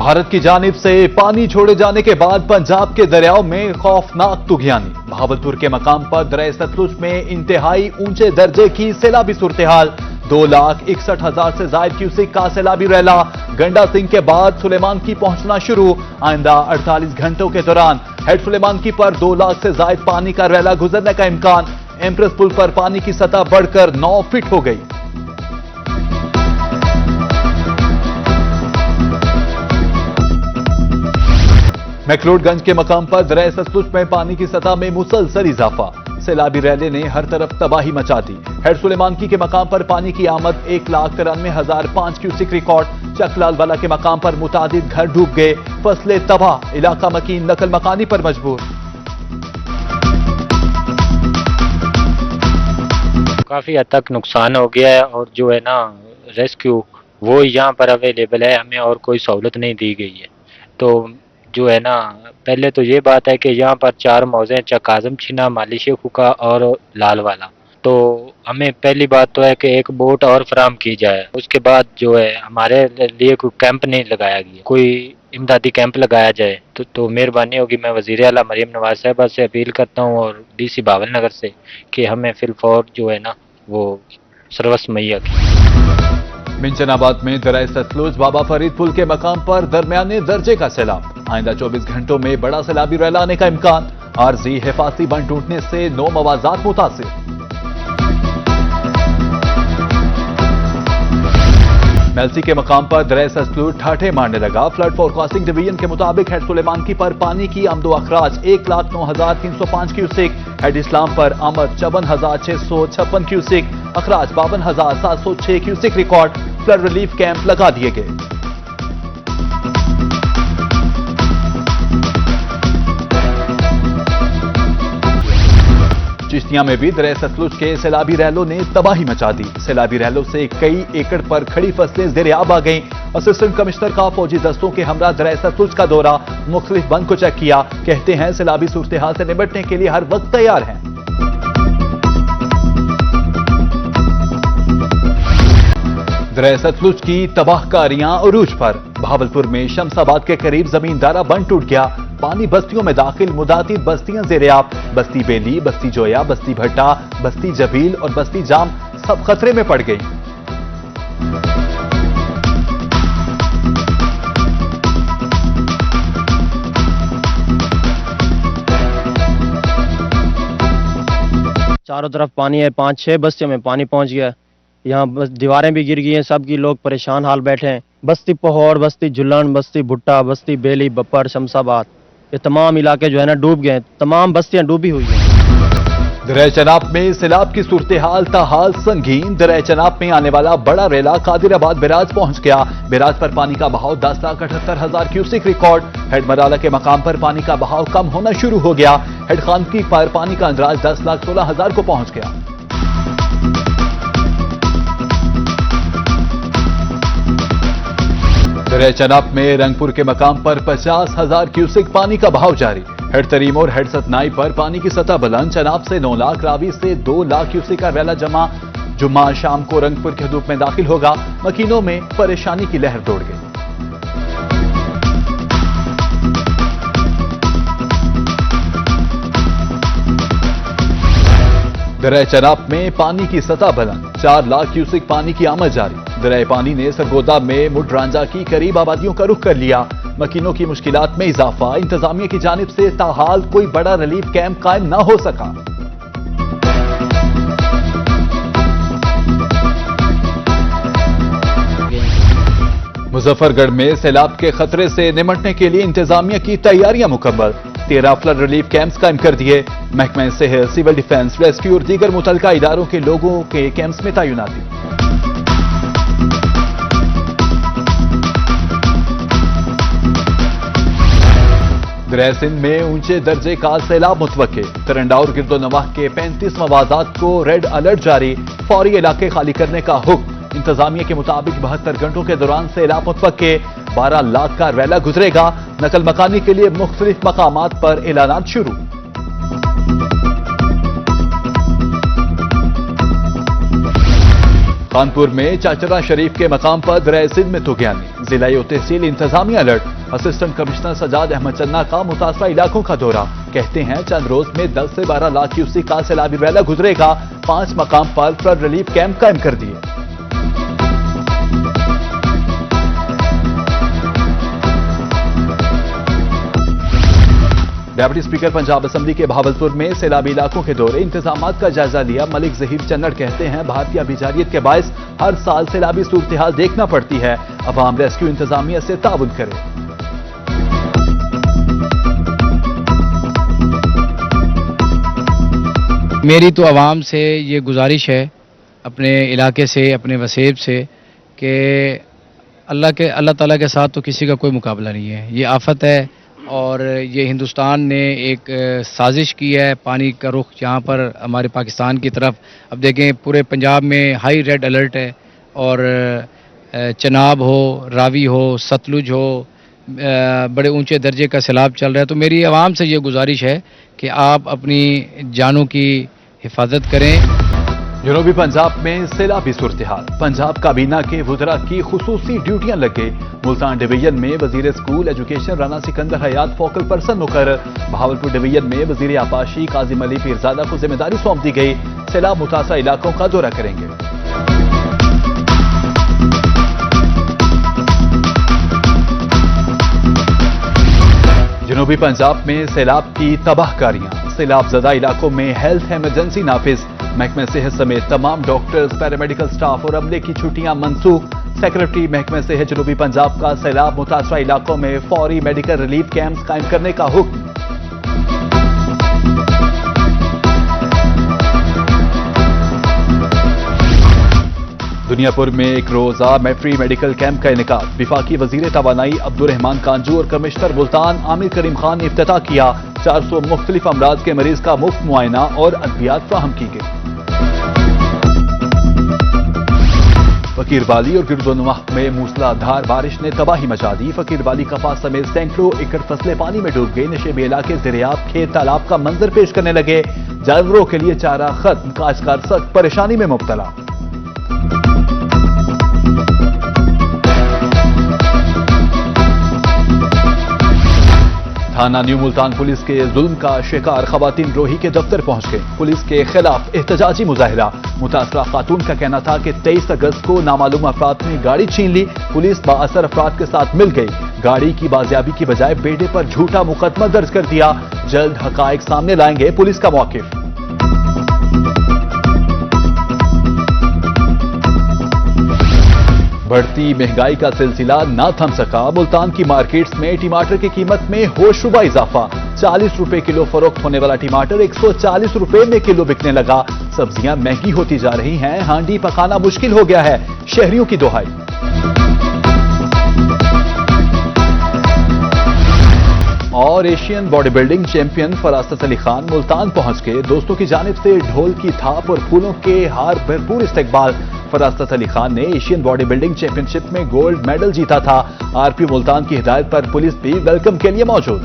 भारत की जानिब से पानी छोड़े जाने के बाद पंजाब के दरियाओं में खौफनाक तुगयानी। भावलपुर के मकाम पर दरिया सतलुज में इंतहाई ऊंचे दर्जे की सैलाबी सूरत-ए-हाल। 2,61,000 से जायद क्यूसेक का सैलाबी रैला गंडा सिंह के बाद सुलेमान की पहुंचना शुरू। आइंदा 48 घंटों के दौरान हेड सुलेमान की पर 2 लाख से जायद पानी का रैला गुजरने का इम्कान। एम्प्रेस पुल पर पानी की सतह बढ़कर 9 फीट हो गई। मैक्लोडगंज के मकाम पर दरिया सतलुज में पानी की सतह में मुसलसल इजाफा। सैलाबी रैले ने हर तरफ तबाही मचा दी। हेड सुलेमानकी के मकाम पर पानी की आमद 1,93,005 क्यूसेक रिकॉर्ड। चकलाल वाला के मकाम पर मुतादिद घर डूब गए, फसलें तबाह, इलाका मकीन नकल मकानी पर मजबूर। काफी हद तक नुकसान हो गया है और जो है ना रेस्क्यू वो यहाँ पर अवेलेबल है, हमें और कोई सहूलत नहीं दी गई है। तो जो है ना पहले तो ये बात है कि यहाँ पर 4 मौजे हैं, चकाज़म, छिना, माली शेख हुका और लाल वाला। तो हमें पहली बात तो है कि एक बोट और फराम की जाए। उसके बाद जो है हमारे लिए कोई कैंप नहीं लगाया गया, कोई इमदादी कैंप लगाया जाए तो मेहरबानी होगी। मैं वज़ीर आला मरीम नवाज साहिबा से अपील करता हूँ और DC बावल नगर से कि हमें फिलफौर जो है ना वो सर्वस मुहैया की। मिंचनाबाद में दरिया सतलुज बाबा फरीद पुल के मकाम पर दरमियाने दर्जे का सैलाब। आइंदा 24 घंटों में बड़ा सैलाबी रैला आने का इम्कान। आरजी हिफाजती बंद टूटने से 9 मवाजात मुतासिर। मेलसी के मकाम पर दरिया सतलुज ठाठे मारने लगा। फ्लड फोरकास्टिंग डिवीजन के मुताबिक हेड सुलेमानकी पर पानी की आमदो अखराज 1,09,305 क्यूसेक। हेड इस्लाम पर आमद 54,656 क्यूसेक। अखराज 52,706 cusec record. Flood relief camp लगा दिए गए। चिश्तिया में भी दरिया सतलुज के सैलाबी रैलों ने तबाही मचा दी। सैलाबी रैलों से कई एकड़ पर खड़ी फसलें ज़ेर-ए-आब आ गईं। असिस्टेंट कमिश्नर का फौजी दस्तों के हमरा दरिया सतलुज का दौरा, मुख्तलिफ बंद को चेक किया। कहते हैं सैलाबी सूरत-ए-हाल से निपटने के लिए हर वक्त तैयार हैं। दरिया सतलुज की तबाहकारियां उरूज पर। भावलपुर में शमसाबाद के करीब जमींदारा बंद टूट गया। पानी बस्तियों में दाखिल, मुदातिद बस्तियां ज़ेर-ए-आब। बस्ती बेली, बस्ती जोया, बस्ती भट्टा, बस्ती जबील और बस्ती जाम सब खतरे में पड़ गई। चारों तरफ पानी है, 5-6 बस्तियों में पानी पहुंच गया। यहाँ बस दीवारें भी गिर गई हैं, सबकी लोग परेशान हाल बैठे हैं। बस्ती पहौड़, बस्ती झुल्लन, बस्ती भुट्टा, बस्ती बेली, बप्पर, शमसाबाद, ये तमाम इलाके जो है ना डूब गए हैं। तमाम बस्तियां डूबी हुई हैं। दरिया चनाब में सैलाब की सूरत-ए-हाल ताहाल संगीन। दरिया चनाब में आने वाला बड़ा रेला कादिराबाद बैराज पहुंच गया। बैराज पर पानी का बहाव 10,78,000 क्यूसेक रिकॉर्ड। हेड मराला के मकाम पर पानी का बहाव कम होना शुरू हो गया। हेड खानकी पर पानी का अंदाज 10,16,000 को पहुंच गया। दरिया चनाब में रंगपुर के मकाम पर 50,000 क्यूसेक पानी का बहाव जारी। हेड तरीम और हेड सतनाई पर पानी की सतह बुलंद। चनाब से 9 लाख, रावी से 2 लाख क्यूसेक का रैला जमा। जुम्मा शाम को रंगपुर के हदूद में दाखिल होगा। मकीनों में परेशानी की लहर दौड़ गई। दरिया चनाब में पानी की सतह बुलंद, 4 लाख क्यूसेक पानी की आमद जारी। दरिया पानी ने सरगोदा में मुडरांजा की करीब आबादियों का रुख कर लिया। मकीनों की मुश्किलात में इजाफा। इंतजामिया की जानिब से ताहाल कोई बड़ा रिलीफ कैंप कायम न हो सका। मुजफ्फरगढ़ में सैलाब के खतरे से निपटने के लिए इंतजामिया की तैयारियां मुकम्मल। 13 फ्लड रिलीफ कैंप्स कायम कर दिए। महकमा सेहत, सिविल डिफेंस, रेस्क्यू और दीगर मुतल्लिका इदारों के लोगों के कैंप्स में तैनाती। दरिया सिंध में ऊंचे दर्जे का सैलाब मुतवक्के। तरंडा और गिरदोनवाह के 35 मवाजात को रेड अलर्ट जारी। फौरी इलाके खाली करने का हुक्म। इंतजामिया के मुताबिक 72 घंटों के दौरान सैलाब मुतवक्के। 12 लाख का रैला गुजरेगा। नकल मकानी के लिए मुख्तलिफ मकामात पर ऐलानात शुरू। कानपुर में चाचरा शरीफ के मकाम पर दरिया सिंध में तुगयानी, जिला और तहसील इंतजामिया alert. Assistant commissioner Sajad Ahmad Channa का मुतासरा इलाकों का दौरा, कहते हैं चंद रोज में 10 से 12 लाख क्यूसेक का सैलाबी वैला गुजरेगा। 5 मकाम पर फ्लड रिलीफ कैंप कायम कर दिए। डेप्यूटी स्पीकर पंजाब असेंबली के भावलपुर में सैलाबी इलाकों के दौरे इंतजामात का जायजा लिया। मलिक जहीर चन्नड़ कहते हैं भारतीय अभिजारियत के बायस हर साल सैलाबी सूरत हाल देखना पड़ती है। अवाम रेस्क्यू इंतजामिया से ताउन करे। मेरी तो आवाम से ये गुजारिश है, अपने इलाके से, अपने वसेब से, कि अल्लाह ताला के साथ तो किसी का कोई मुकाबला नहीं है। ये आफत है और ये हिंदुस्तान ने एक साजिश की है। पानी का रुख यहाँ पर हमारे पाकिस्तान की तरफ, अब देखें पूरे पंजाब में हाई रेड अलर्ट है और चनाब हो, रावी हो, सतलुज हो, बड़े ऊंचे दर्जे का सैलाब चल रहा है। तो मेरी आवाम से ये गुजारिश है कि आप अपनी जानों की हिफाजत करें। जनूबी पंजाब में सैलाबी सूरत हाल, पंजाब काबीना के वुज़रा की खुसूसी ड्यूटियां लग गई। मुल्तान डिवीजन में वजीर स्कूल एजुकेशन राना सिकंदर हयात फोकल पर्सन मुकर्रर। भावलपुर डिवीजन में वजीर आबाशी काजिम अली पीरजादा को जिम्मेदारी सौंप दी गई। सैलाब मुतासरा इलाकों का दौरा करेंगे। जनूबी पंजाब में सैलाब की तबाहकारियां, सैलाब ज़दा इलाकों में हेल्थ इमरजेंसी नाफिज। महकमे सेहत समेत तमाम डॉक्टर्स, पैरामेडिकल स्टाफ और अमले की छुट्टियां मनसूख। सेक्रेटरी महकमे सेहत जनूबी पंजाब का सैलाब मुतासरा इलाकों में फौरी मेडिकल रिलीफ कैंप्स कायम करने का हुक्म। दुनियापुर में एक रोजा फ्री मेडिकल कैंप का इनेकाद। विफाकी वजीर तवानाई अब्दुर्रहमान कांजू और कमिश्नर मुल्तान आमिर करीम खान ने इफ्तिताह किया। 400 मुख्तलिफ अमराज के मरीज का मुफ्त मुआयना और अद्वियात फराहम की गई। फकीरवाली और गिरदोनवाह में मूसलाधार बारिश ने तबाही मचा दी। फकीरवाली कपास समेत सैकड़ों एकड़ फसलें पानी में डूब गई। नशेबी इलाके ज़रियाब खेत तालाब का मंजर पेश करने लगे। जानवरों के लिए चारा खत्म, काश्तकार सख्त परेशानी में मुब्तला। थाना न्यू मुल्तान पुलिस के जुल्म का शिकार खवातीन रोही के दफ्तर पहुंच गए। पुलिस के खिलाफ एहतजाजी मुजाहिरा। मुतासरा खातून का कहना था कि 23 अगस्त को नामालूम अफराद ने गाड़ी छीन ली। पुलिस बाअसर अफराद के साथ मिल गई। गाड़ी की बाजियाबी की बजाय बेटे पर झूठा मुकदमा दर्ज कर दिया। जल्द हकायक सामने लाएंगे पुलिस का मौकिफ। बढ़ती महंगाई का सिलसिला ना थम सका। मुल्तान की मार्केट्स में टमाटर की कीमत में होशरुबा इजाफा। 40 रुपए किलो फरोख्त होने वाला टमाटर 140 रुपए में किलो बिकने लगा। सब्जियां महंगी होती जा रही हैं, हांडी पकाना मुश्किल हो गया है, शहरियों की दुहाई। और Asian body building champion फरासत Ali Khan Multan पहुंच के दोस्तों की जानिब से ढोल की थाप और फूलों के हार भरपूर इस्तकबाल। फरासत अली खान ने एशियन बॉडी बिल्डिंग चैंपियनशिप में गोल्ड मेडल जीता था। आरपी मुल्तान की हिदायत पर पुलिस भी वेलकम के लिए मौजूद।